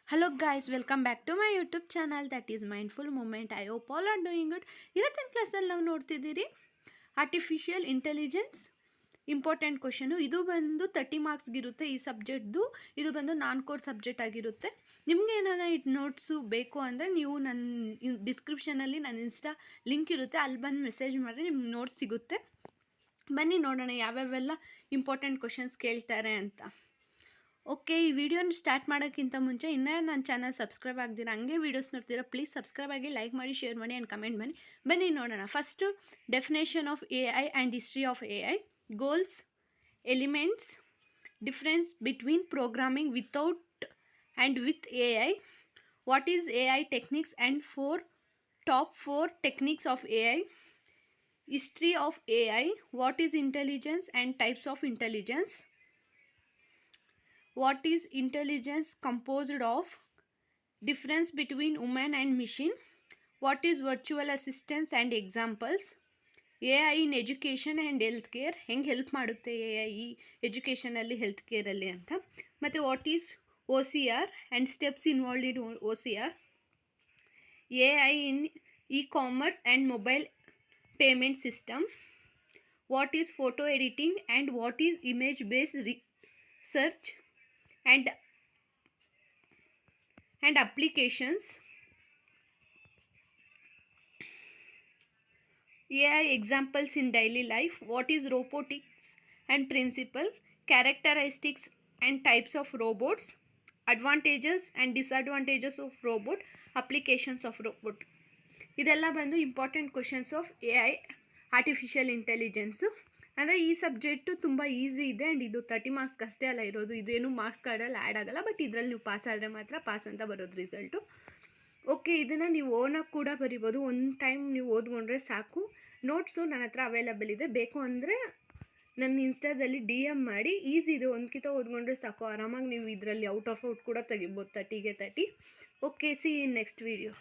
Hello guys, welcome back to my YouTube channel that is Mindful Moment. I hope all are doing good. ಇವತ್ತಿನ ಕ್ಲಾಸಲ್ಲಿ ನಾವು ನೋಡ್ತಿದ್ದೀರಿ artificial intelligence important question. ಇದು ಬಂದು 30 ಮಾರ್ಕ್ಸ್ಗಿರುತ್ತೆ ಈ ಸಬ್ಜೆಕ್ಟ್ದು. ಇದು ಬಂದು ನಾನ್ ಕೋರ್ ಸಬ್ಜೆಕ್ಟ್ ಆಗಿರುತ್ತೆ. ನಿಮಗೆ ಏನಾರ ಇದು ನೋಟ್ಸು ಬೇಕು ಅಂದರೆ ನೀವು ನನ್ನ ಡಿಸ್ಕ್ರಿಪ್ಷನಲ್ಲಿ ನನ್ನ ಇನ್ಸ್ಟಾ ಲಿಂಕ್ ಇರುತ್ತೆ, ಅಲ್ಲಿ ಬಂದು ಮೆಸೇಜ್ ಮಾಡಿದ್ರೆ ನಿಮ್ಗೆ ನೋಟ್ಸ್ ಸಿಗುತ್ತೆ. ಬನ್ನಿ ನೋಡೋಣ ಯಾವ್ಯಾವೆಲ್ಲ ಇಂಪಾರ್ಟೆಂಟ್ ಕ್ವಶನ್ಸ್ ಕೇಳ್ತಾರೆ ಅಂತ. ಓಕೆ, ಈ ವಿಡಿಯೋನ ಸ್ಟಾರ್ಟ್ ಮಾಡೋಕ್ಕಿಂತ ಮುಂಚೆ ಇನ್ನೂ ನನ್ನ ಚಾನಲ್ ಸಬ್ಸ್ಕ್ರೈಬ್ ಆಗ್ದಿರ ಹಂಗೆ ವೀಡಿಯೋಸ್ ನೋಡ್ತೀರಾ, ಪ್ಲೀಸ್ ಸಬ್ಸ್ಕ್ರೈಬ್ ಆಗಿ, ಲೈಕ್ ಮಾಡಿ, ಶೇರ್ ಮಾಡಿ ಆ್ಯಂಡ್ ಕಮೆಂಟ್ ಮಾಡಿ. ಬನ್ನಿ ನೋಡೋಣ. First definition of A I and history of A I. Goals, elements, difference between programming without and with A I, what is A I techniques and top 4 techniques of A I, history of A I, what is intelligence and types of intelligence, what is intelligence composed of, difference between human and machine, what is virtual assistance and examples, AI in education and healthcare, ಹೆಂಗೆ help ಮಾಡುತ್ತೆ AI ಎಜುಕೇಷನಲ್ಲಿ health ಕೇರಲ್ಲಿ ಅಂತ, ಮತ್ತು what is OCR and steps involved in OCR, AI in e-commerce and mobile payment system, what is photo editing and what is image based research and applications, AI examples in daily life, what is robotics and principle, characteristics and types of robots, advantages and disadvantages of robot, applications of robot. ಇದೆಲ್ಲ ಬಂದು important questions of A I artificial intelligence. ಅಂದರೆ ಈ subject ತುಂಬ easy ಇದೆ and ಇದು 30 marks ಅಷ್ಟೇ ಅಲ್ಲ ಇರೋದು, ಇದೇನು ಮಾರ್ಕ್ಸ್ ಕಾರ್ಡಲ್ಲಿ ಆ್ಯಡ್ ಆಗೋಲ್ಲ, ಬಟ್ ಇದರಲ್ಲಿ ನೀವು ಪಾಸ್ ಆದರೆ ಮಾತ್ರ ಪಾಸ್ ಅಂತ ಬರೋದು ರಿಸಲ್ಟು. ಓಕೆ, ಇದನ್ನು ನೀವು ಓನಾಗಿ ಕೂಡ ಬರಿಬೋದು, ಒಂದು ಟೈಮ್ ನೀವು ಓದ್ಕೊಂಡ್ರೆ ಸಾಕು. ನೋಟ್ಸು ನನ್ನ ಹತ್ರ ಅವೈಲಬಲ್ ಇದೆ, ಬೇಕು ಅಂದರೆ ನನ್ನ ಇನ್ಸ್ಟಾದಲ್ಲಿ DM ಮಾಡಿ. ಈಸಿ ಇದೆ, ಒಂದ್ಕಿತ ಓದ್ಕೊಂಡ್ರೆ ಸಾಕು, ಆರಾಮಾಗಿ ನೀವು ಇದರಲ್ಲಿ ಔಟ್ ಆಫ್ ಔಟ್ ಕೂಡ ತೆಗಿಬೋದು 30ಗೆ 30. ಓಕೆ, ಸಿ ಇನ್ ನೆಕ್ಸ್ಟ್ ವೀಡಿಯೋ.